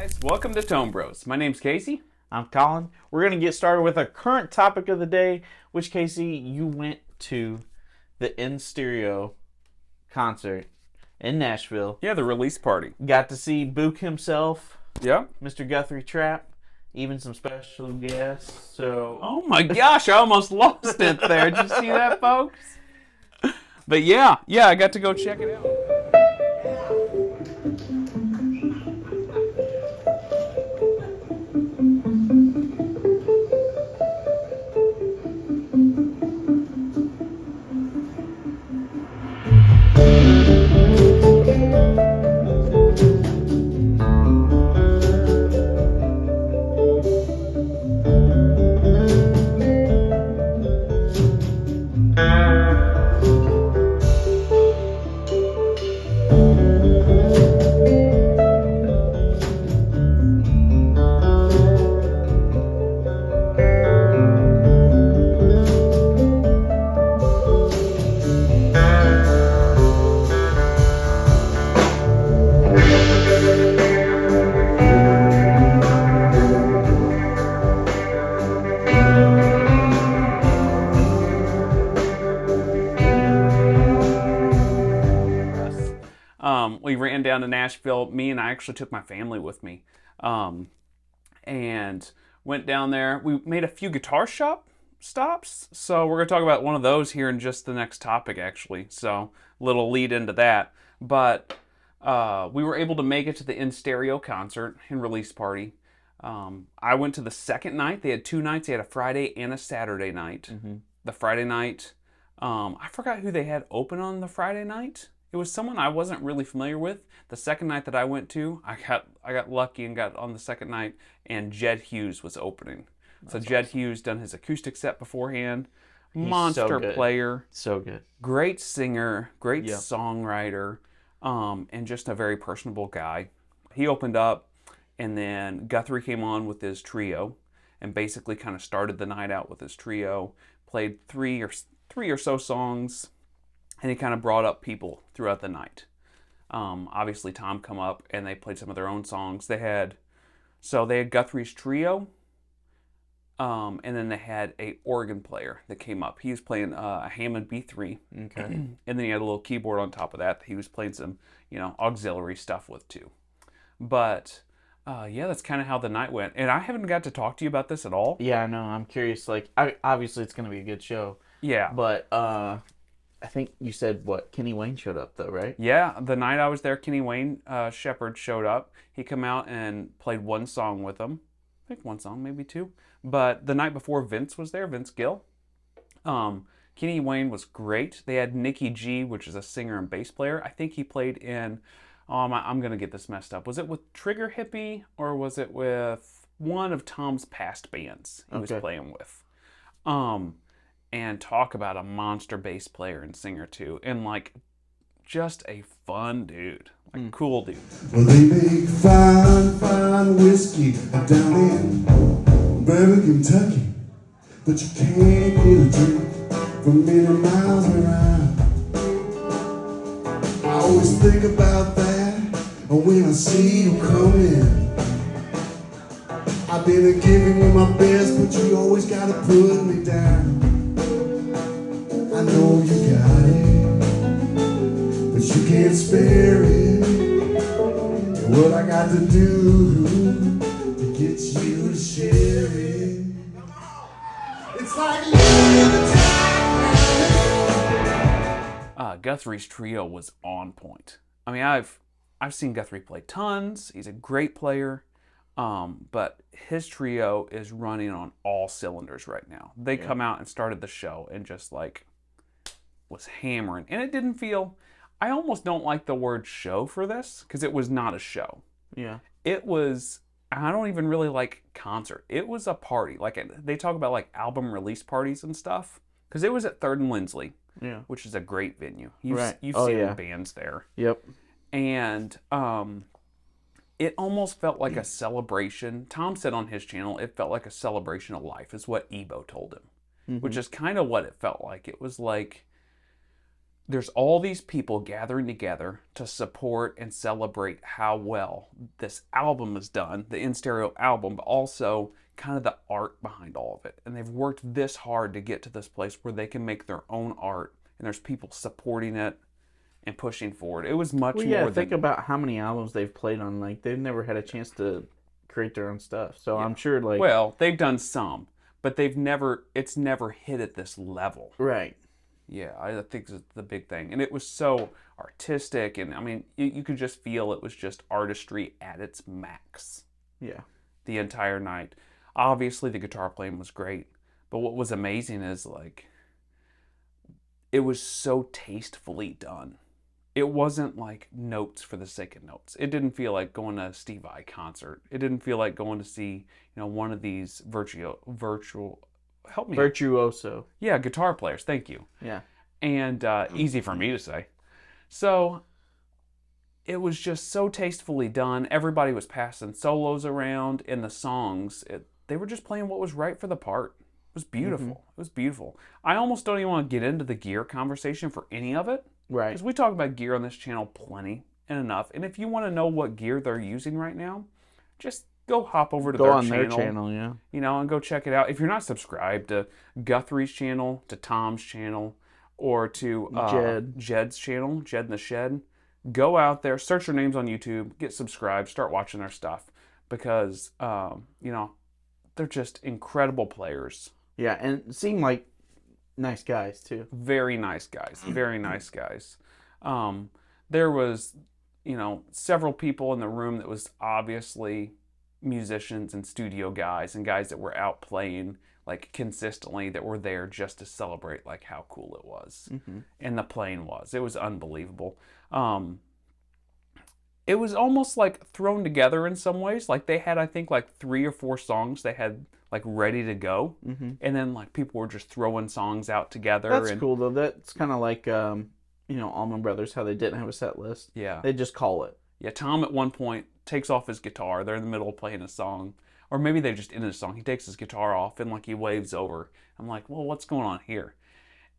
Guys, welcome to Tone Bros. My name's Casey. I'm Colin. We're going to get started with our current topic of the day, which, Casey, you went to the In Stereo concert in Nashville. Yeah, the release party. Got to see Book himself, Yep. Mr. Guthrie Trapp, even some special guests. So, Oh my gosh, I almost lost it there. Did you see that, folks? But yeah, I got to go check it out. We ran down to Nashville. Me and I actually took my family with me, and went down there. We made a few guitar shop stops, so we're going to talk about one of those here in just the next topic, actually. So, little lead into that. But we were able to make it to the In Stereo concert and release party. I went to the second night. They had two nights. They had a Friday and a Saturday night. Mm-hmm. The Friday night, I forgot who they had open on the Friday night. It was someone I wasn't really familiar with. The second night that I went to, I got lucky and got on the second night, and Jedd Hughes was opening. So Jedd Hughes done his acoustic set beforehand. Monster player. So good. Great singer, great songwriter, and just a very personable guy. He opened up, and then Guthrie came on with his trio, and basically kind of started the night out with his trio. Played three or so songs. And he kind of brought up people throughout the night. Obviously, Tom come up, and they played some of their own songs. They had Guthrie's trio, and then they had a organ player that came up. He was playing a Hammond B3, Okay. and then he had a little keyboard on top of that. He was playing some, auxiliary stuff with too. But that's kind of how the night went. And I haven't got to talk to you about this at all. Yeah, I know. I'm curious. Obviously, it's going to be a good show. Yeah. But I think you said, Kenny Wayne showed up, though, right? Yeah, the night I was there, Kenny Wayne Shepherd showed up. He came out and played one song with them. I think one song, maybe two. But the night before, Vince was there, Vince Gill. Kenny Wayne was great. They had Nikki G, which is a singer and bass player. I think he played in, I'm going to get this messed up. Was it with Trigger Hippie, or was it with one of Tom's past bands he was playing with? And talk about a monster bass player and singer too, and just a fun dude, cool dude. Well, they make fine whiskey down in Birmingham, Kentucky, but you can't get a drink from many miles around. I always think about that when I see you coming. I've been giving you my best, but you always gotta put me down. I know you got it, but you can't spare it. And what I got to do to get you to share it? It's like Guthrie's trio was on point. I mean, I've seen Guthrie play tons. He's a great player, but his trio is running on all cylinders right now. They come out and started the show and just was hammering, and it didn't feel, I almost don't like the word show for this, because it was not a show. Yeah. It was, I don't even really like concert. It was a party. They talk about album release parties and stuff, because it was at 3rd and Lindsley, which is a great venue. You've seen bands there. Yep. And it almost felt like a celebration. Tom said on his channel, it felt like a celebration of life, is what Ebo told him, which is kind of what it felt like. It was like, there's all these people gathering together to support and celebrate how well this album is done, the In Stereo album, but also kind of the art behind all of it. And they've worked this hard to get to this place where they can make their own art, and there's people supporting it and pushing forward. It was much more than... think about how many albums they've played on. Like, they've never had a chance to create their own stuff. So I'm sure, like... Well, they've done some, but it's never hit at this level. Right. Yeah, I think it's the big thing. And it was so artistic, and I mean, you could just feel it was just artistry at its max. Yeah. The entire night. Obviously, the guitar playing was great, but what was amazing is, like, it was so tastefully done. It wasn't like notes for the sake of notes. It didn't feel like going to a Steve Vai concert. It didn't feel like going to see, one of these virtuoso. Yeah, guitar players. Thank you. Yeah. And easy for me to say. So it was just so tastefully done. Everybody was passing solos around, and the songs, they were just playing what was right for the part. It was beautiful. It was beautiful. I almost don't even want to get into the gear conversation for any of it. Right. Because we talk about gear on this channel plenty and enough. And if you want to know what gear they're using right now, just go hop over to their channel, yeah. And go check it out. If you're not subscribed to Guthrie's channel, to Tom's channel, or to Jedd's channel, Jedd in the Shed, go out there, search their names on YouTube, get subscribed, start watching their stuff. Because, they're just incredible players. Yeah, and seem like nice guys, too. Very nice guys. Very nice guys. There was, several people in the room that was obviously musicians and studio guys and guys that were out playing like consistently, that were there just to celebrate like how cool it was. And the playing was. It was unbelievable. It was almost like thrown together in some ways. Like they had, I think, like 3 or 4 songs they had like ready to go. And then like people were just throwing songs out together. That's cool though. That's kind of like, Allman Brothers, how they didn't have a set list. Yeah. They just call it. Yeah, Tom at one point takes off his guitar. They're in the middle of playing a song. Or maybe they just ended a song. He takes his guitar off and like he waves over. I'm like, well, what's going on here?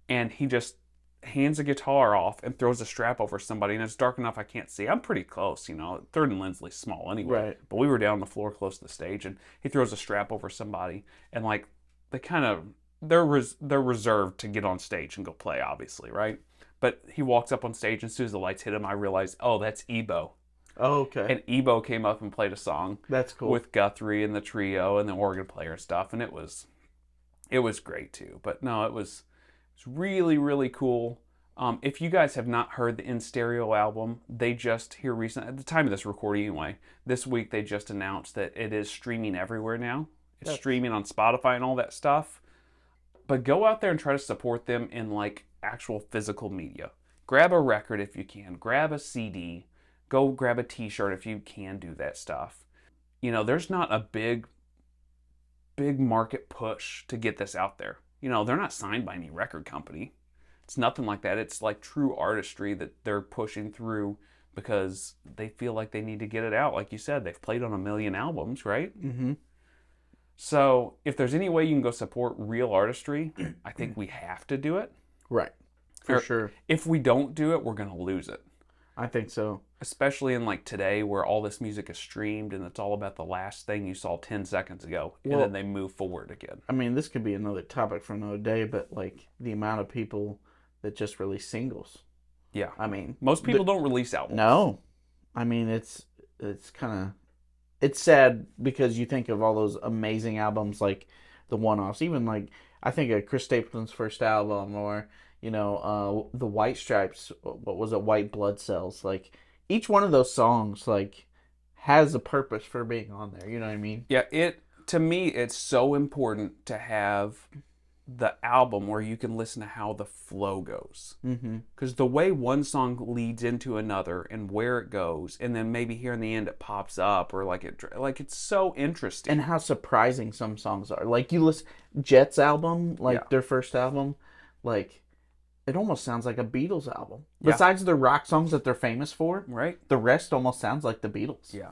And he just hands a guitar off and throws a strap over somebody, and it's dark enough I can't see. I'm pretty close, 3rd and Lindsley's small anyway. Right. But we were down on the floor close to the stage, and he throws a strap over somebody, and like they kind of they're reserved to get on stage and go play, obviously, right? But he walks up on stage, and as soon as the lights hit him, I realized, oh, that's Ebo. Oh, okay. And Ebo came up and played a song. That's cool. With Guthrie and the trio and the organ player and stuff, and it was great too. But no, it was really, really cool. If you guys have not heard the In Stereo album, they just here recently, at the time of this recording anyway, this week they just announced that it is streaming everywhere now. It's streaming on Spotify and all that stuff. But go out there and try to support them in like actual physical media. Grab a record if you can. Grab a CD. Go grab a t-shirt if you can do that stuff. There's not a big market push to get this out there. They're not signed by any record company. It's nothing like that. It's like true artistry that they're pushing through because they feel like they need to get it out. Like you said, they've played on 1 million albums, right? So if there's any way you can go support real artistry, I think we have to do it. Right. For sure. If we don't do it, we're going to lose it. I think so. Especially in like today where all this music is streamed and it's all about the last thing you saw 10 seconds ago. And then they move forward again. I mean, this could be another topic for another day, but like the amount of people that just release singles. Yeah. I mean, most people don't release albums. No. I mean, it's kind of, it's sad because you think of all those amazing albums, like the one-offs, even like, I think of Chris Stapleton's first album, or, the White Stripes, what was it? White Blood Cells. Like each one of those songs, like has a purpose for being on there. You know what I mean? Yeah. To me, it's so important to have the album where you can listen to how the flow goes. Because the way one song leads into another and where it goes, and then maybe here in the end it pops up, or it's so interesting. And how surprising some songs are. Like you listen, Jedd's album, their first album, like it almost sounds like a Beatles album. Yeah. Besides the rock songs that they're famous for, right? The rest almost sounds like the Beatles. Yeah.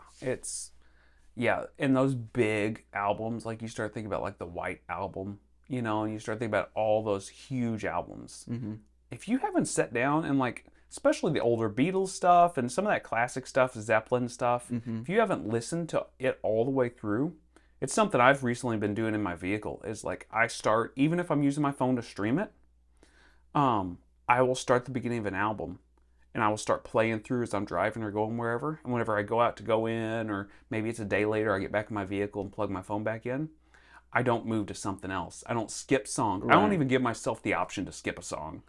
And those big albums, like you start thinking about like the White Album, and you start thinking about all those huge albums. if you haven't sat down and like, especially the older Beatles stuff and some of that classic stuff, Zeppelin stuff, if you haven't listened to it all the way through, it's something I've recently been doing in my vehicle. Is like I start, even if I'm using my phone to stream it, I will start the beginning of an album and I will start playing through as I'm driving or going wherever. And whenever I go out to go in, or maybe it's a day later, I get back in my vehicle and plug my phone back in, I don't move to something else. I don't skip songs. Right. I don't even give myself the option to skip a song.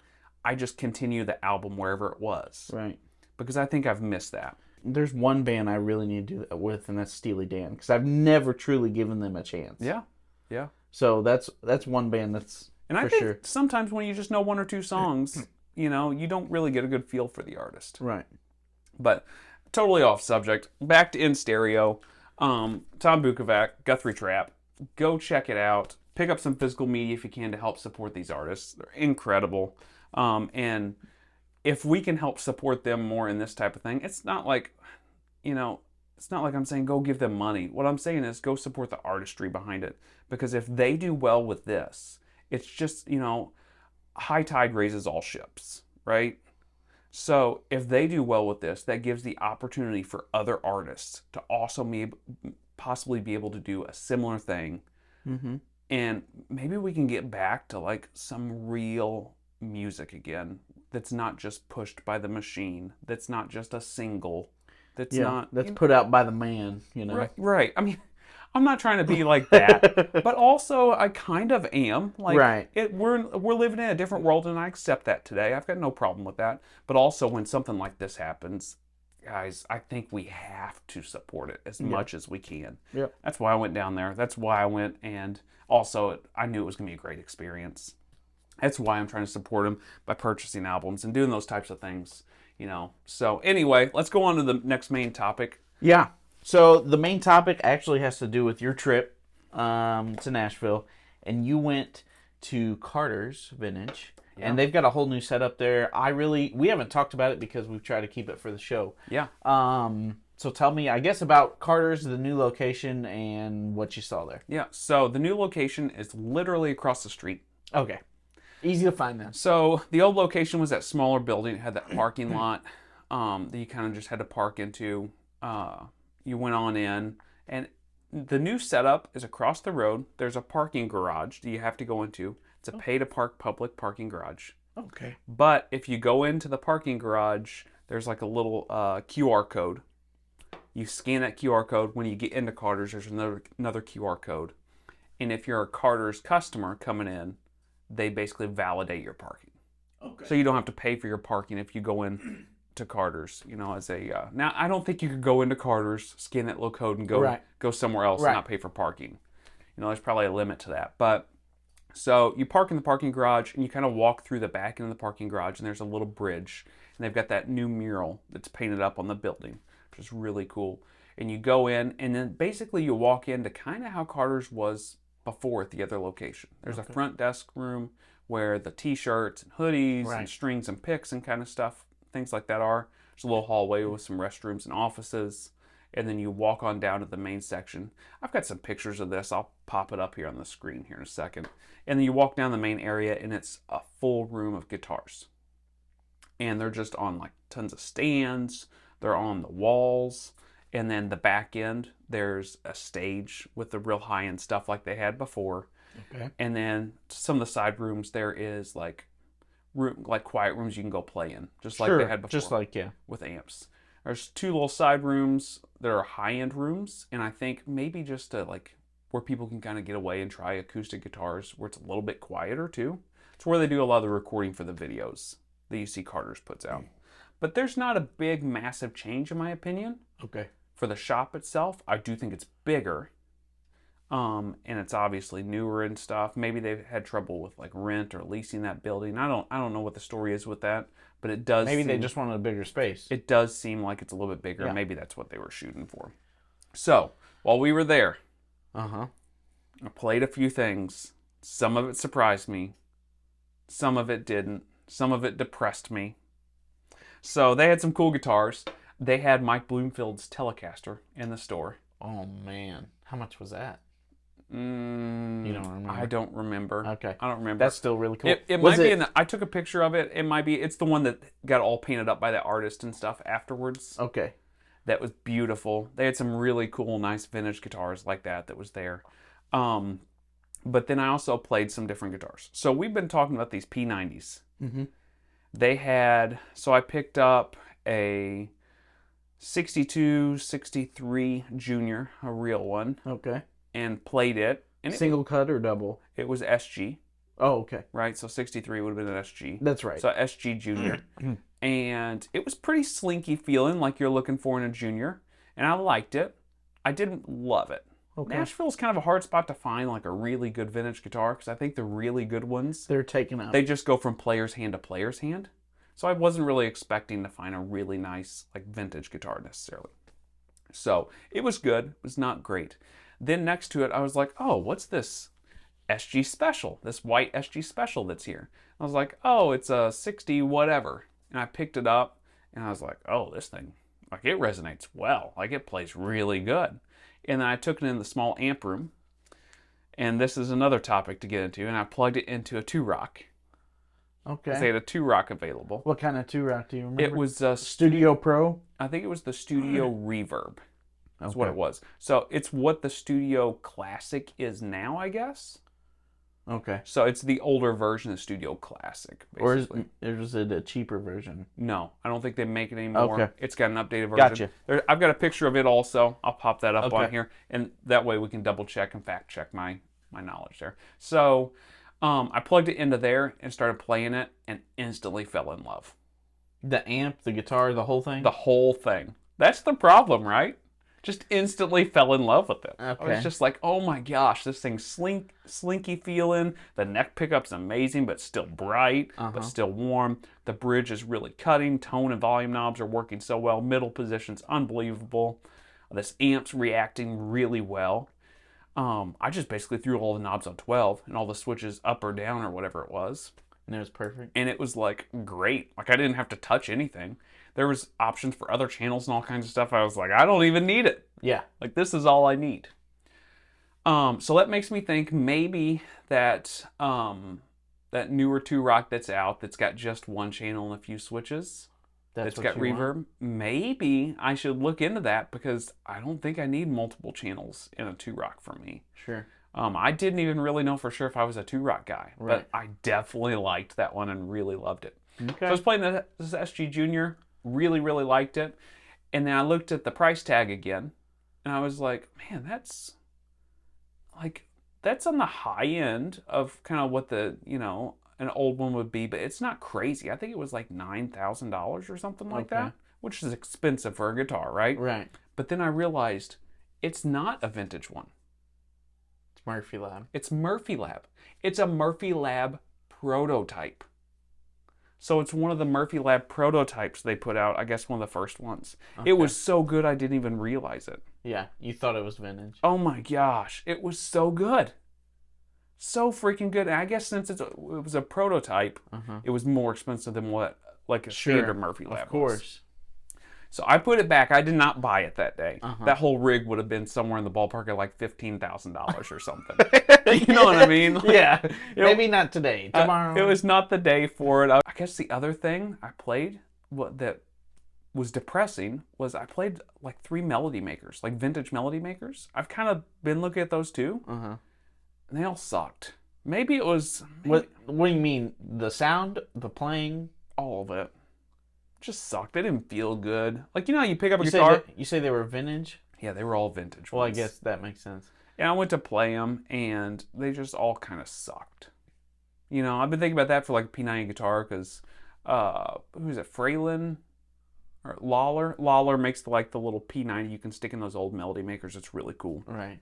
I just continue the album wherever it was. Right. Because I think I've missed that. There's one band I really need to do that with, and that's Steely Dan, because I've never truly given them a chance. Yeah. Yeah. So that's one band that's And I for think sure. sometimes when you just know one or two songs, you know, you don't really get a good feel for the artist. Right. But totally off subject. Back to In Stereo. Tom Bukovac, Guthrie Trapp. Go check it out. Pick up some physical media if you can to help support these artists. They're incredible. And if we can help support them more in this type of thing, it's not like, you know, it's not like I'm saying go give them money. What I'm saying is go support the artistry behind it. Because if they do well with this, it's just, you know, high tide raises all ships, right? So if they do well with this, that gives the opportunity for other artists to also possibly be able to do a similar thing. Mm-hmm. And maybe we can get back to like some real music again that's not just pushed by the machine, that's not just a single, that's put out by the man, you know. Right. I mean, I'm not trying to be like that, but also I kind of am. Like, right. We're living in a different world, and I accept that today. I've got no problem with that. But also, when something like this happens, guys, I think we have to support it as much as we can. Yep. That's why I went down there. That's why I went, and also I knew it was going to be a great experience. That's why I'm trying to support them by purchasing albums and doing those types of things, you know. So anyway, let's go on to the next main topic. Yeah. So the main topic actually has to do with your trip to Nashville, and you went to Carter's Vintage, and they've got a whole new setup there. We haven't talked about it because we've tried to keep it for the show. Yeah. So tell me, I guess, about Carter's, the new location, and what you saw there. Yeah. So the new location is literally across the street. Okay. Easy to find then. So the old location was that smaller building. It had that parking lot that you kind of just had to park into. You went on in, and the new setup is across the road. There's a parking garage that you have to go into. It's a pay-to-park public parking garage. Okay. But if you go into the parking garage, there's like a little QR code. You scan that QR code. When you get into Carter's, there's another QR code. And if you're a Carter's customer coming in, they basically validate your parking. Okay. So you don't have to pay for your parking if you go in to Carter's, you know, as a now I don't think you could go into Carter's, scan that little code, and go somewhere else and not pay for parking. You know, there's probably a limit to that. But so you park in the parking garage, and you kind of walk through the back end of the parking garage, and there's a little bridge, and they've got that new mural that's painted up on the building, which is really cool. And you go in, and then basically you walk into kind of how Carter's was before at the other location. There's a front desk room where the t-shirts and hoodies and strings and picks and kind of stuff, things like that are. There's a little hallway with some restrooms and offices, and then you walk on down to the main section. I've got some pictures of this. I'll pop it up here on the screen here in a second. And then you walk down the main area, and it's a full room of guitars. And they're just on like tons of stands. They're on the walls. And then the back end, there's a stage with the real high-end stuff like they had before. Okay. And then some of the side rooms, there is like quiet rooms you can go play in, just like they had before. Just like, with amps. There's two little side rooms that are high-end rooms, and I think maybe just to like where people can kind of get away and try acoustic guitars, where it's a little bit quieter too. It's where they do a lot of the recording for the videos that you see Carter's puts out. But there's not a big, massive change in my opinion. Okay. For the shop itself, I do think it's bigger, and it's obviously newer and stuff. Maybe they've had trouble with like rent or leasing that building. I don't know what the story is with that, but it does. Maybe they just wanted a bigger space. It does seem like it's a little bit bigger. Yeah. Maybe that's what they were shooting for. So while we were there, I played a few things. Some of it surprised me. Some of it didn't. Some of it depressed me. So they had some cool guitars. They had Mike Bloomfield's Telecaster in the store. Oh, man. How much was that? You don't remember? I don't remember. Okay. I don't remember. That's still really cool. It might be in the, I took a picture of it. It might be, it's the one that got all painted up by the artist and stuff afterwards. Okay. That was beautiful. They had some really cool, nice vintage guitars like that was there. But then I also played some different guitars. So we've been talking about these P90s. Mm-hmm. They had, so I picked up a 62, 63 Junior, a real one, Okay. and played it. And Single cut or double? it was SG, Oh, okay. right? So 63 would have been an SG. That's right. So SG Junior. And it was pretty slinky feeling like you're looking for in a Junior. And I liked it. I didn't love it. Okay. Nashville's kind of a hard spot to find like a really good vintage guitar because I think the really good ones, They're taken out. they just go from player's hand to player's hand. So I wasn't really expecting to find a really nice like vintage guitar necessarily. So it was good. It was not great. Then next to it, I was like, oh, what's this SG Special? This white SG Special that's here. I was like, oh, it's a 60 whatever. And I picked it up and I was like, oh, this thing, like it resonates well. Like it plays really good. And then I took it in the small amp room. And this is another topic to get into. And I plugged it into a 2-rock. Okay. They had a 2-rock available. What kind of 2-rock do you remember? It was a Studio Pro? I think it was the Studio Reverb. That's what Okay. it was. So it's what the Studio Classic is now, I guess. Okay. So it's the older version of Studio Classic, basically. Or is it a cheaper version? No, I don't think they make it anymore. Okay. It's got an updated version. Gotcha. I've got a picture of it also. I'll pop that up on Okay. here. And that way we can double check and fact check my knowledge there. So I plugged it into there and started playing it and instantly fell in love. The amp, the guitar, the whole thing? The whole thing. That's the problem, right? Just instantly fell in love with it. I Okay. was just like, oh my gosh, this thing's slinky feeling. The neck pickup's amazing, but still bright, but still warm. The bridge is really cutting. Tone and volume knobs are working so well. Middle position's unbelievable. This amp's reacting really well. I just basically threw all the knobs on 12 and all the switches up or down or whatever it was. And it was perfect. And it was like great. Like I didn't have to touch anything. There was options for other channels and all kinds of stuff. I was like, I don't even need it. Yeah. Like this is all I need. So that makes me think maybe that that newer 2-rock that's out that's got just one channel and a few switches. That's Got what you reverb. want? Maybe I should look into that because I don't think I need multiple channels in a 2-rock for me. Sure. I didn't even really know for sure if I was a 2-rock guy, Right. but I definitely liked that one and really loved it. Okay. So I was playing this SG Junior, really, really liked it. And then I looked at the price tag again, and I was like, man, that's on the high end of kind of what the, an old one would be, but it's not crazy. I think it was like $9,000 or something like that, which is expensive for a guitar, right? Right. But then I realized it's not a vintage one. It's Murphy Lab. It's Murphy Lab. It's a Murphy Lab prototype. So it's one of the Murphy Lab prototypes they put out, I guess one of the first ones. Okay. It was so good I didn't even realize it. Yeah, you thought it was vintage. Oh my gosh, it was so good. So freaking good. And I guess since it was a prototype, it was more expensive than what like a standard Murphy Lab Of course. was. So I put it back. I did not buy it that day. That whole rig would have been somewhere in the ballpark of like $15,000 or something. You know what I mean? Like, Yeah. Maybe not today. Tomorrow. it was not the day for it. I guess the other thing I played that was depressing was I played like 3 melody makers, like vintage melody makers. I've kind of been looking at those too. And they all sucked. Maybe it was... What do you mean? The sound? The playing? all of it. Just sucked. They didn't feel good. Like, how you pick up a guitar. You say they were vintage? Yeah, they were all vintage Well, ones. I guess that makes sense. And I went to play them, and they just all kind of sucked. I've been thinking about that for like a P90 guitar, because, who is it, Fralin? Or Lawler? Lawler makes the little P90 you can stick in those old melody makers. It's really cool. Right.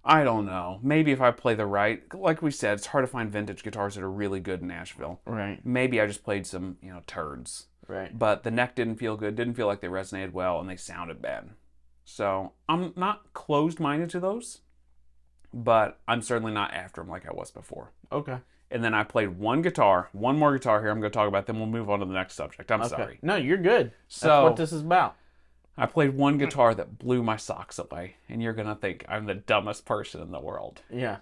I don't know. Maybe if I play the right, like we said, it's hard to find vintage guitars that are really good in Nashville. Right. Maybe I just played some, turds. Right. But the neck didn't feel good, didn't feel like they resonated well, and they sounded bad. So I'm not closed-minded to those, but I'm certainly not after them like I was before. Okay. And then I played one more guitar here I'm going to talk about, then we'll move on to the next subject. I'm sorry. No, you're good. So- That's what this is about. I played one guitar that blew my socks away, and you're going to think I'm the dumbest person in the world. Yeah.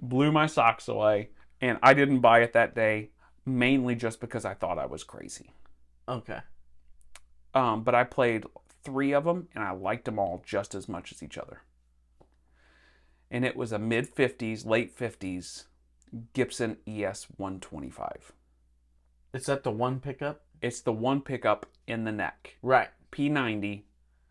Blew my socks away, and I didn't buy it that day, mainly just because I thought I was crazy. Okay. But I played 3 of them, and I liked them all just as much as each other. And it was a mid-50s, late 50s Gibson ES 125. Is that the one pickup? It's the one pickup in the neck. Right. P90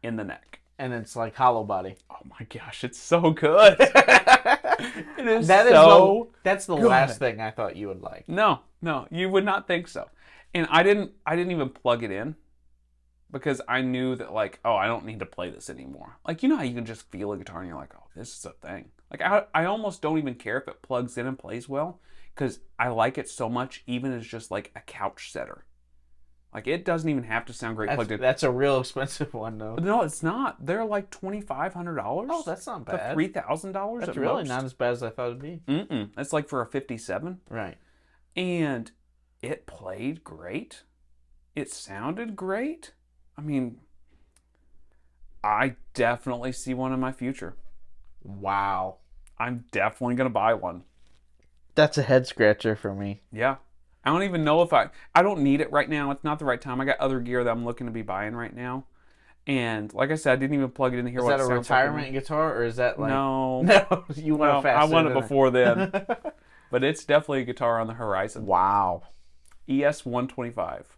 in the neck. And it's like hollow body. Oh my gosh, it's so good. It is that's the good. last thing I thought you would like. No, you would not think so. And I didn't even plug it in because I knew that like, oh, I don't need to play this anymore. Like, you know how you can just feel a guitar and you're like, oh, this is a thing. Like I almost don't even care if it plugs in and plays well because I like it so much even as just like a couch setter. Like, it doesn't even have to sound great plugged in. That's a real expensive one, though. No, it's not. They're like $2,500. Oh, that's not bad. To $3,000 That's at really most. not as bad as I thought it'd be. It's like for a 57. Right. And it played great. It sounded great. I mean, I definitely see one in my future. Wow. I'm definitely going to buy one. That's a head scratcher for me. Yeah. I don't even know if I don't need it right now. It's not the right time. I got other gear that I'm looking to be buying right now. And like I said, I didn't even plug it in here. Is that a retirement guitar or is that like... No. No, you want it faster. I want it before then. But it's definitely a guitar on the horizon. Wow. ES 125.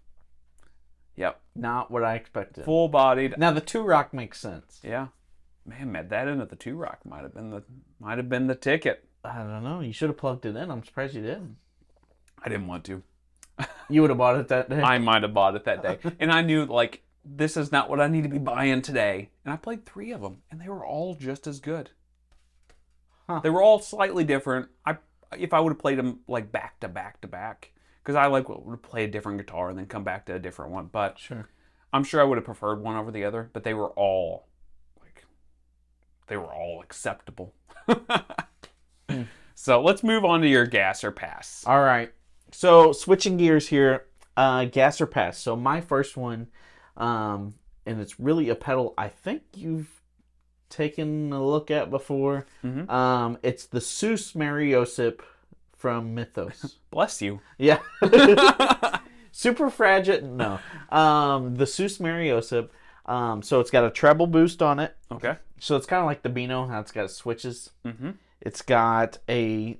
Yep. Not what I expected. Full bodied. Now the 2-rock makes sense. Yeah. Man, that in at the 2-rock might have been the ticket. I don't know. You should have plugged it in. I'm surprised you didn't. I didn't want to. You would have bought it that day? I might have bought it that day. And I knew, like, this is not what I need to be buying today. And I played 3 of them, and they were all just as good. Huh. They were all slightly different. If I would have played them, like, back to back to back, because I would play a different guitar and then come back to a different one. But sure. I'm sure I would have preferred one over the other, but they were all acceptable. So let's move on to your gas or pass. All right. So switching gears here, gas or pass. So my first one, and it's really a pedal I think you've taken a look at before. Mm-hmm. It's the SusMaryOsep from Mythos. Bless you. Yeah. Super fragile. No. The SusMaryOsep. So it's got a treble boost on it. Okay. So it's kind of like the Beano, how it's got switches. Mm-hmm. It's got a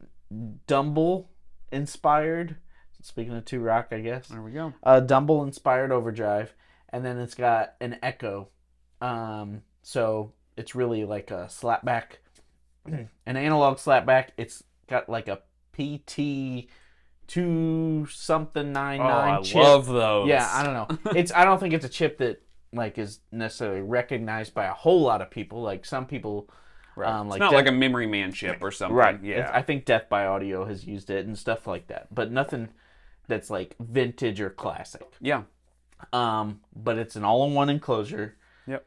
Dumble-inspired, speaking of 2-rock, I guess. There we go. A Dumble-inspired overdrive. And then it's got an echo. So it's really like a slapback. An analog slapback. It's got like a PT 2-something-99 chip. I love those. Yeah, I don't know. I don't think it's a chip that like is necessarily recognized by a whole lot of people. Like some people... Right. It's not like a Memory Man chip or something. Right. Yeah. I think Death by Audio has used it and stuff like that. But nothing that's like vintage or classic. Yeah. But it's an all-in-one enclosure. Yep.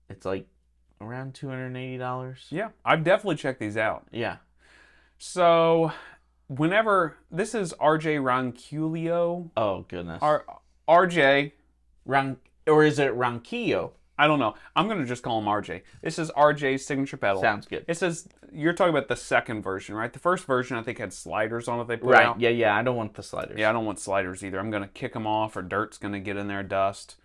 It's like around $280. Yeah. I've definitely checked these out. Yeah. So whenever this is RJ Ronquillo. Oh goodness. RJ. Or is it Ronquillo? I don't know. I'm going to just call him RJ. This is RJ's signature pedal. Sounds good. It says, you're talking about the second version, right? The first version, I think, had sliders on it they put out. Right, yeah. I don't want the sliders. Yeah, I don't want sliders either. I'm going to kick them off or dirt's going to get in there, dust.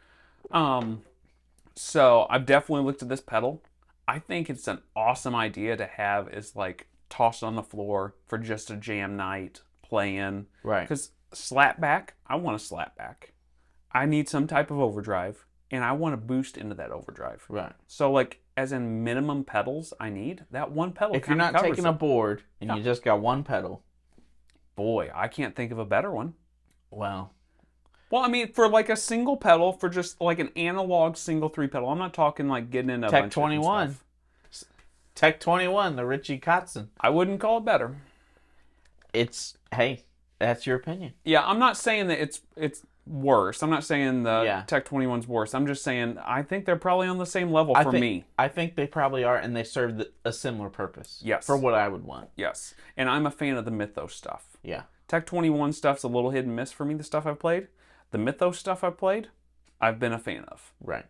So I've definitely looked at this pedal. I think it's an awesome idea to have is like tossed on the floor for just a jam night, playing. Right. Because slapback, I want a slapback. I need some type of overdrive. And I want to boost into that overdrive. Right. So, like, as in minimum pedals I need, that one pedal if you're not taking a board and you just got one pedal. Boy, I can't think of a better one. Well, I mean, for like a single pedal, for just like an analog single 3 pedal. I'm not talking like getting into a bunch of different 21. stuff. Tech 21, the Richie Kotzen. I wouldn't call it better. Hey, that's your opinion. Yeah, I'm not saying that it's worse. I'm not saying the Tech 21's worse. I'm just saying I think they're probably on the same level for me. I think they probably are, and they serve a similar purpose. Yes. For what I would want. Yes. And I'm a fan of the Mythos stuff. Yeah. Tech 21 stuff's a little hit and miss for me, the stuff I've played. The Mythos stuff I've played, I've been a fan of. Right.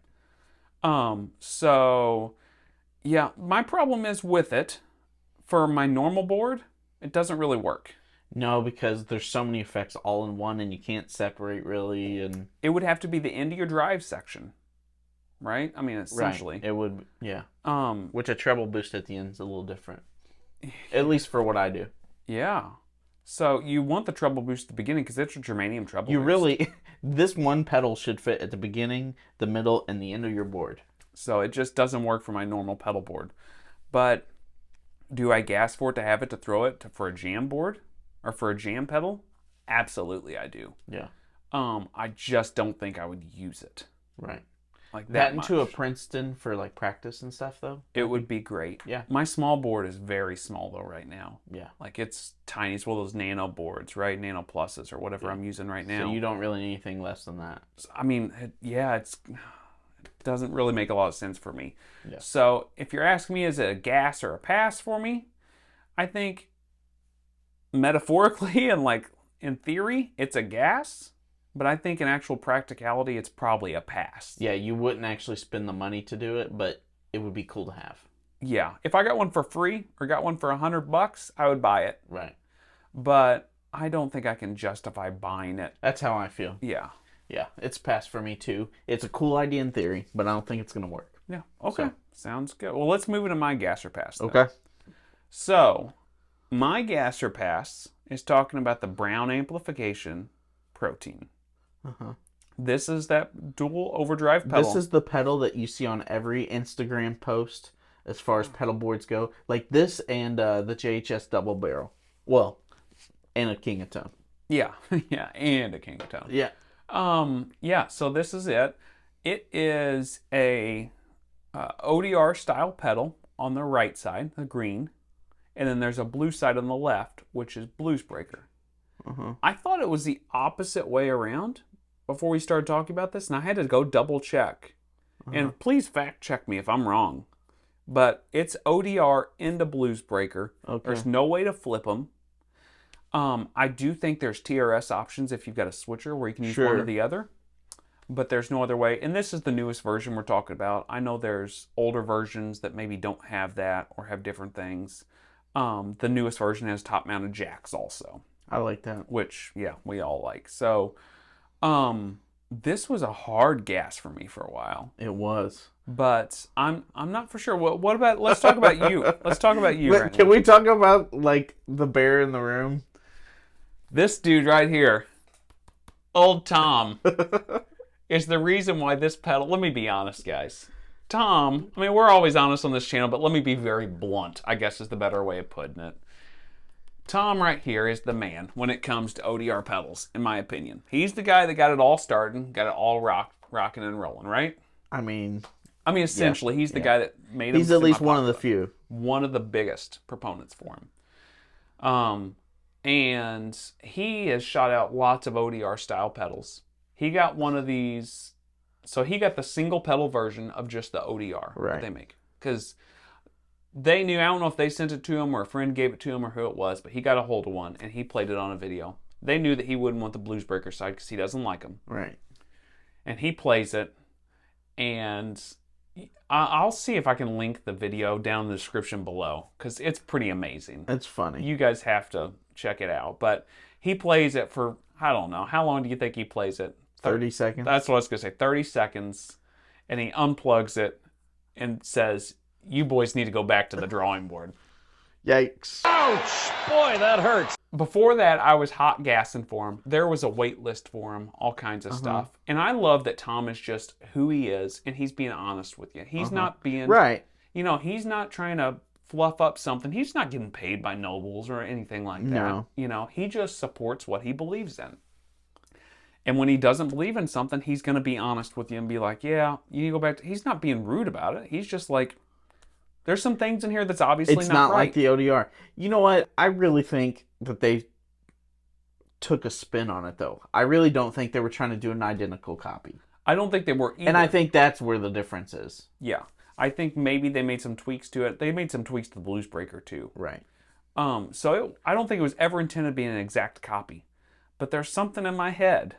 So yeah, my problem is with it. For my normal board, it doesn't really work. No, because there's so many effects all in one, and you can't separate really. And It would have to be the end of your drive section, right? I mean, essentially. right, it would, yeah. Um, Which a treble boost at the end is a little different, at least for what I do. yeah. So you want the treble boost at the beginning because it's a germanium treble You boost. really, this one pedal should fit at the beginning, the middle, and the end of your board. So it just doesn't work for my normal pedal board. But do I gas for it to have it to throw it for a jam board or for a jam pedal? Absolutely, I do. Yeah, I just don't think I would use it right. like That that much. into a Princeton for like practice and stuff, though. It would be great. Yeah. My small board is very small though right now. Yeah. Like it's tiny. It's one of those nano boards, right? Nano pluses or whatever I'm using right now. So you don't really need anything less than that. I mean, it doesn't really make a lot of sense for me. Yeah. So if you're asking me, is it a gas or a pass for me? I think metaphorically and like in theory, it's a gas. But I think in actual practicality, it's probably a pass. Yeah, you wouldn't actually spend the money to do it, but it would be cool to have. Yeah. If I got one for free or got one for $100, I would buy it. Right. But I don't think I can justify buying it. That's how I feel. Yeah. Yeah, it's passed for me too. It's a cool idea in theory, but I don't think it's going to work. Yeah. Okay. So. Sounds good. Well, let's move into my gas or pass. Then. Okay. So, my gas or pass is talking about the Browne Amplification Protein. Uh-huh. This is that dual overdrive pedal. This is the pedal that you see on every Instagram post as far as pedal boards go. Like this and the G.A.S double barrel. Well, and a King of Tone. Yeah. Yeah. And a King of Tone. Yeah. Yeah, so this is it. It is a ODR style pedal on the right side, the green, and then there's a blue side on the left, which is Blues Breaker. Uh-huh. I thought it was the opposite way around before we started talking about this, and I had to go double check. And please fact check me if I'm wrong. But it's ODR into Blues Breaker. Okay. There's no way to flip them. I do think there's TRS options if you've got a switcher where you can use one Sure. or the other. But there's no other way. And this is the newest version we're talking about. I know there's older versions that maybe don't have that or have different things. The newest version has top-mounted jacks also, I like that. which, yeah, we all like. So, this was a hard gas for me for a while. It was. But I'm not for sure. What about, let's talk about you. Let's talk about you right Can now. we talk about like the bear in the room? This dude right here, old Tom, is the reason why this pedal, let me be honest, guys. Tom, I mean, we're always honest on this channel, but let me be very blunt, I guess is the better way of putting it. Tom right here is the man when it comes to ODR pedals, in my opinion. He's the guy that got it all starting, got it all rocking and rolling, right? I mean, Essentially, he's the guy that made him. he's at least one of the semi-popular. few. One of the biggest proponents for him. And he has shot out lots of ODR style pedals. He got one of these, so he got the single pedal version of just the ODR that Right. they make. Because they knew, I don't know if they sent it to him or a friend gave it to him or who it was, but he got a hold of one and he played it on a video. They knew that he wouldn't want the Blues Breaker side because he doesn't like them. Right. And he plays it, and I'll see if I can link the video down in the description below because it's pretty amazing. It's funny. You guys have to check it out. But he plays it for, I don't know, how long do you think he plays it? 30 seconds. That's what I was going to say, 30 seconds. And he unplugs it and says, you boys need to go back to the drawing board. Yikes. Ouch! Boy, that hurts. Before that, I was hot gassing for him. There was a wait list for him, all kinds of stuff. And I love that Tom is just who he is, and he's being honest with you. He's not being, Right. you know, he's not trying to fluff up something. He's not getting paid by Nobles or anything like that. No. You know, he just supports what he believes in. And when he doesn't believe in something, he's going to be honest with you and be like, yeah, you need to go back to... He's not being rude about it. He's just like, there's some things in here that's obviously It's not not right. like the ODR. You know what? I really think that they took a spin on it, though. I really don't think they were trying to do an identical copy. I don't think they were either. And I think that's where the difference is. Yeah. I think maybe they made some tweaks to it. They made some tweaks to the Blues Breaker, too. Right. I don't think it was ever intended to be an exact copy. But there's something in my head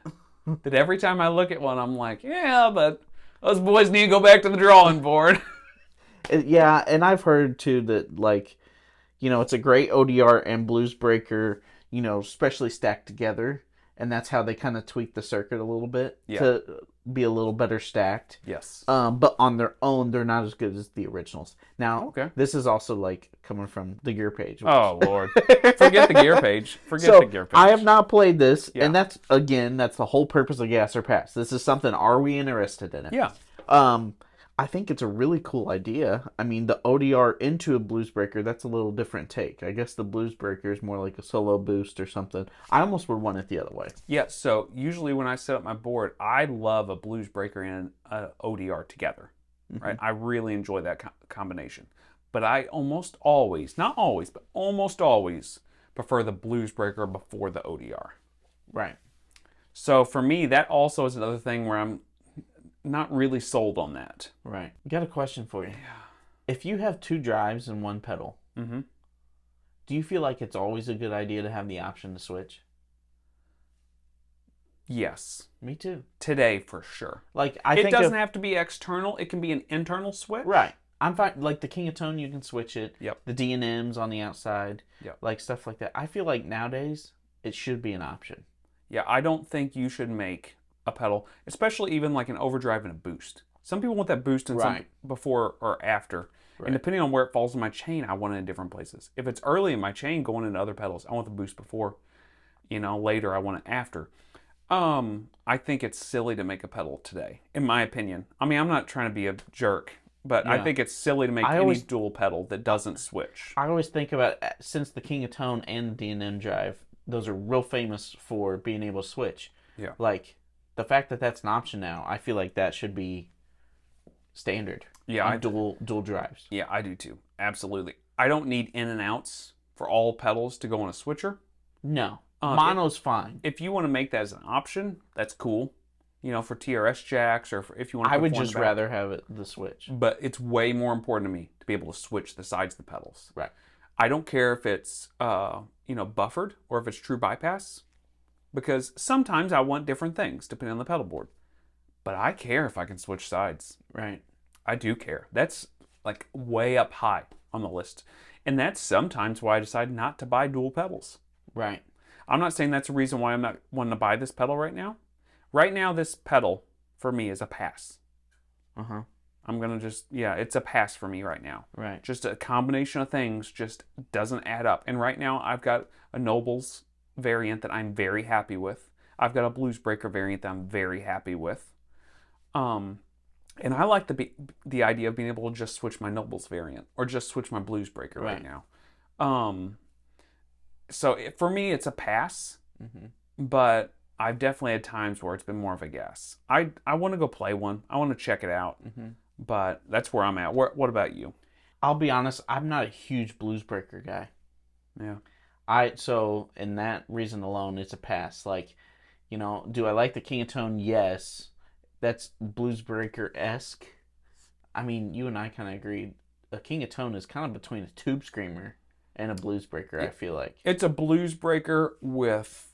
that every time I look at one, I'm like, yeah, but Those boys need to go back to the drawing board. Yeah, and I've heard too that like, it's a great ODR and blues breaker, especially stacked together, and that's how they kind of tweak the circuit a little bit to be a little better stacked. Yes. But on their own, they're not as good as the originals. Now, this is also like coming from the gear page. Oh Lord, forget the gear page. The gear page. I have not played this, and that's the whole purpose of Gas or Pass. This is something. Are we interested in it? Yeah. I think it's a really cool idea. I mean, the ODR into a blues breaker, that's a little different take. I guess the blues breaker is more like a solo boost or something. I almost would want it the other way. Yeah, so usually when I set up my board, I love a blues breaker and an ODR together. Right? I really enjoy that combination. But I almost always, not always, but almost always prefer the blues breaker before the ODR. Right. So for me, that also is another thing where I'm not really sold on that. Right. Got a question for you. Yeah. If you have two drives and one pedal, do you feel like it's always a good idea to have the option to switch? Yes. Me too. Today, for sure. Like it doesn't have to be external. It can be an internal switch. Right. I'm fine. Like the King of Tone, you can switch it. Yep. The D&Ms on the outside. Yep. Like stuff like that. I feel like nowadays it should be an option. Yeah, I don't think you should make a pedal, especially even like an overdrive and a boost. Some people want that boost in some before or after. Right. And depending on where it falls in my chain, I want it in different places. If it's early in my chain going into other pedals, I want the boost before. Later I want it after. I think it's silly to make a pedal today, in my opinion. I mean, I'm not trying to be a jerk, but I think it's silly to make any dual pedal that doesn't switch. I always think about, since the King of Tone and the D&M drive, those are real famous for being able to switch. Yeah. Like, the fact that that's an option now, I feel like that should be standard. Yeah, on dual drives. Yeah, I do too. Absolutely. I don't need in and outs for all pedals to go on a switcher. No. Mono's fine. If you want to make that as an option, that's cool. For TRS jacks, or if you want to. I would just rather have it the switch. But it's way more important to me to be able to switch the sides of the pedals. Right. I don't care if it's buffered or if it's true bypass, because sometimes I want different things depending on the pedal board. But I care if I can switch sides. Right. I do care. That's like way up high on the list. And that's sometimes why I decide not to buy dual pedals. Right. I'm not saying that's a reason why I'm not wanting to buy this pedal right now. Right now, this pedal for me is a pass. I'm going to it's a pass for me right now. Right. Just a combination of things just doesn't add up. And right now, I've got a Nobles variant that I'm very happy with. I've got a Blues Breaker variant that I'm very happy with. And I like the idea of being able to just switch my Nobles variant or just switch my Blues Breaker right now. So for me, it's a pass, but I've definitely had times where it's been more of a guess. I want to go play one. I want to check it out, but that's where I'm at. What about you? I'll be honest, I'm not a huge Blues Breaker guy. Yeah. So in that reason alone, it's a pass. Like, do I like the King of Tone? Yes. That's Blues Breaker-esque. I mean, you and I kind of agreed. A King of Tone is kind of between a Tube Screamer and a Blues Breaker, I feel like. It's a Blues Breaker with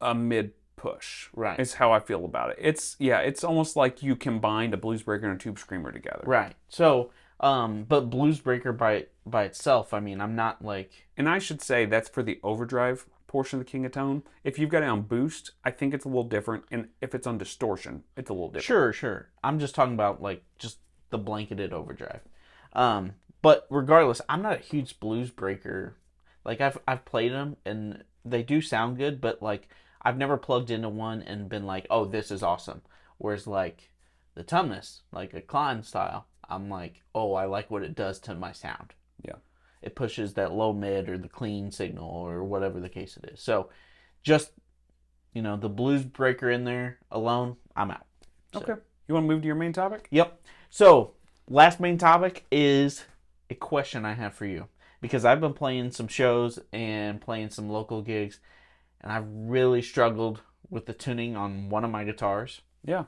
a mid push. Right. Is how I feel about it. It's almost like you combined a Blues Breaker and a Tube Screamer together. Right. So, but Blues Breaker by itself, I mean, I'm not like... And I should say that's for the overdrive portion of the King of Tone. If you've got it on boost, I think it's a little different. And if it's on distortion, it's a little different. Sure. I'm just talking about like just the blanketed overdrive. But regardless, I'm not a huge Blues Breaker. Like I've played them and they do sound good, but like I've never plugged into one and been like, oh, this is awesome. Whereas like the Tumnus, like a Klein style, I'm like, oh, I like what it does to my sound. Yeah. It pushes that low mid or the clean signal or whatever the case it is. So just, the Blues Breaker in there alone, I'm out. So. Okay. You want to move to your main topic? Yep. So last main topic is a question I have for you. Because I've been playing some shows and playing some local gigs, and I've really struggled with the tuning on one of my guitars. Yeah.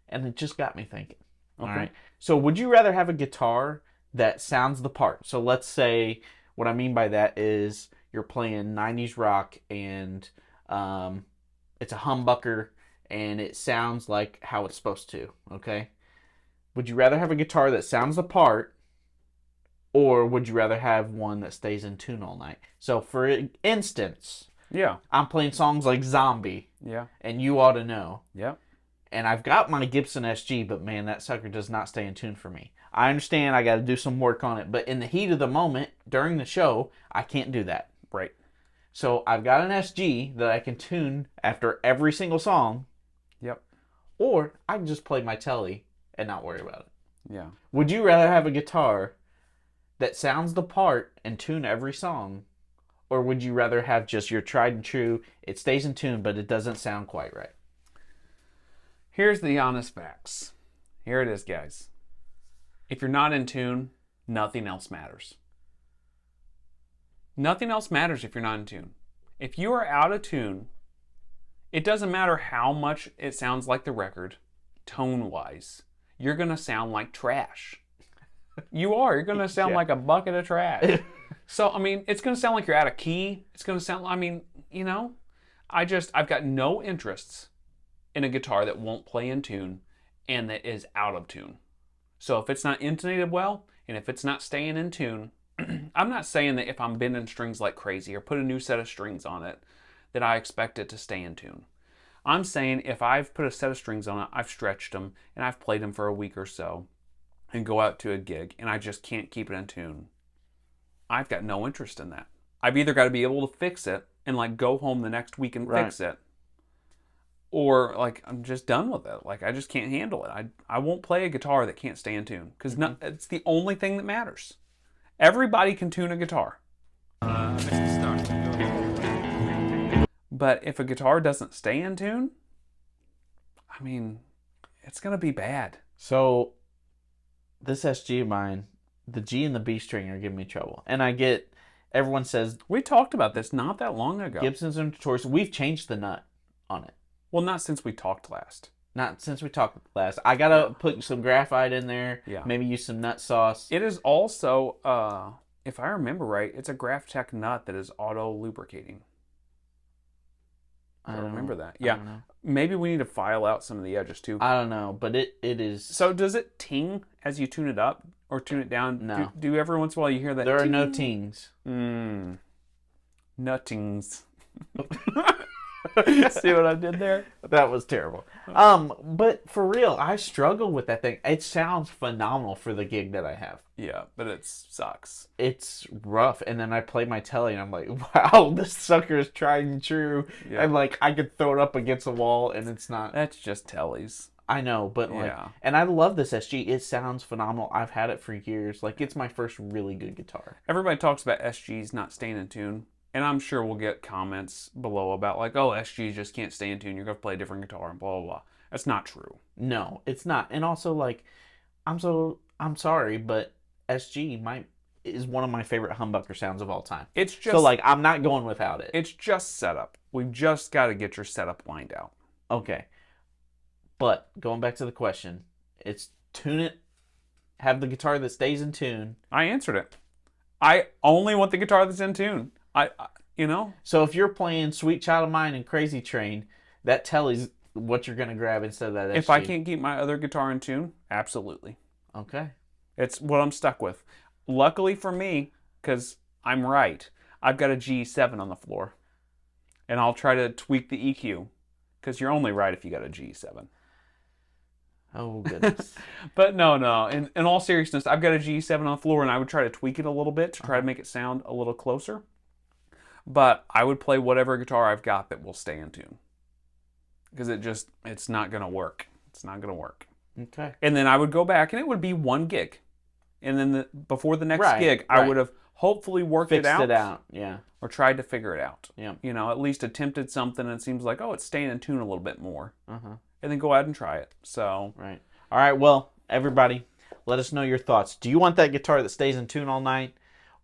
And it just got me thinking. Okay. All right. So would you rather have a guitar that sounds the part? So let's say, what I mean by that is you're playing 90s rock and it's a humbucker and it sounds like how it's supposed to, okay? Would you rather have a guitar that sounds the part, or would you rather have one that stays in tune all night? So, for instance, Yeah. I'm playing songs like Zombie, Yeah. and You Ought to Know. Yeah. And I've got my Gibson SG, but man, that sucker does not stay in tune for me. I understand I got to do some work on it, but in the heat of the moment, during the show, I can't do that. Right. So I've got an SG that I can tune after every single song, Yep. or I can just play my telly and not worry about it. Yeah. Would you rather have a guitar that sounds the part and tune every song, or would you rather have just your tried and true, it stays in tune, but it doesn't sound quite right? Here's the honest facts. Here it is, guys. If you're not in tune, nothing else matters. Nothing else matters if you're not in tune. If you are out of tune, it doesn't matter how much it sounds like the record, tone-wise. You're going to sound like trash. You are. You're going to sound like a bucket of trash. So, I mean, it's going to sound like you're out of key. It's going to sound, I mean, you know, I've got no interests in a guitar that won't play in tune and that is out of tune. So if it's not intonated well, and if it's not staying in tune, I'm not saying that if I'm bending strings like crazy or put a new set of strings on it, that I expect it to stay in tune. I'm saying if I've put a set of strings on it, I've stretched them, and I've played them for a week or so, and go out to a gig, and I just can't keep it in tune, I've got no interest in that. I've either got to be able to fix it and like go home the next week and fix it, or like I'm just done with it. Like I just can't handle it. I won't play a guitar that can't stay in tune because it's the only thing that matters. Everybody can tune a guitar. But if a guitar doesn't stay in tune, I mean, it's going to be bad. So this SG of mine, the G and the B string are giving me trouble. And I get, everyone says... We talked about this not that long ago. Gibsons are notorious. We've changed the nut on it. Well, not since we talked last. Not since we talked last. I got to put some graphite in there. Yeah. Maybe use some nut sauce. It is also, if I remember right, it's a Graphtec nut that is auto-lubricating. I remember that. Yeah. Maybe we need to file out some of the edges too. I don't know, but it is... So does it ting as you tune it up or tune it down? No. Do every once in a while you hear that? There are ting? no tings. Nuttings. See what I did there? That was terrible. But for real, I struggle with that thing. It sounds phenomenal for the gig that I have. Yeah, but it sucks. It's rough. And then I play my telly and I'm like, wow, this sucker is tried and true. Yeah. And like, I could throw it up against a wall and it's not. That's just tellies. I know, but like, Yeah. and I love this SG. It sounds phenomenal. I've had it for years. Like, it's my first really good guitar. Everybody talks about SGs not staying in tune. And I'm sure we'll get comments below about like, oh, SGs just can't stay in tune. You're going to play a different guitar and blah, blah, blah. That's not true. No, it's not. And also, like, I'm sorry, but SG is one of my favorite humbucker sounds of all time. It's just... So, like, I'm not going without it. It's just setup. We've just got to get your setup lined out. Okay. But, going back to the question, it's tune it, have the guitar that stays in tune. I answered it. I only want the guitar that's in tune. You know? So if you're playing Sweet Child of Mine and Crazy Train, that telly's what you're going to grab instead of that SG. If I can't keep my other guitar in tune, absolutely. Okay. It's what I'm stuck with. Luckily for me, because I'm right, I've got a G7 on the floor. And I'll try to tweak the EQ. Because you're only right if you got a G7. Oh, goodness. But no. In all seriousness, I've got a G7 on the floor, and I would try to tweak it a little bit to try to make it sound a little closer. But I would play whatever guitar I've got that will stay in tune. Because it's not going to work. It's not going to work. Okay. And then I would go back, and it would be one gig. And then before the next gig, I would have hopefully Fixed it out, yeah. Or tried to figure it out. Yeah. You know, at least attempted something, and it seems like, oh, it's staying in tune a little bit more. Uh-huh. And then go out and try it. So... Right. All right, well, everybody, let us know your thoughts. Do you want that guitar that stays in tune all night?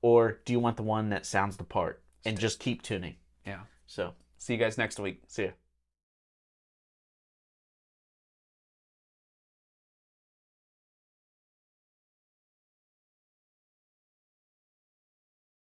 Or do you want the one that sounds the part? And just keep tuning. Yeah. So, see you guys next week. See ya.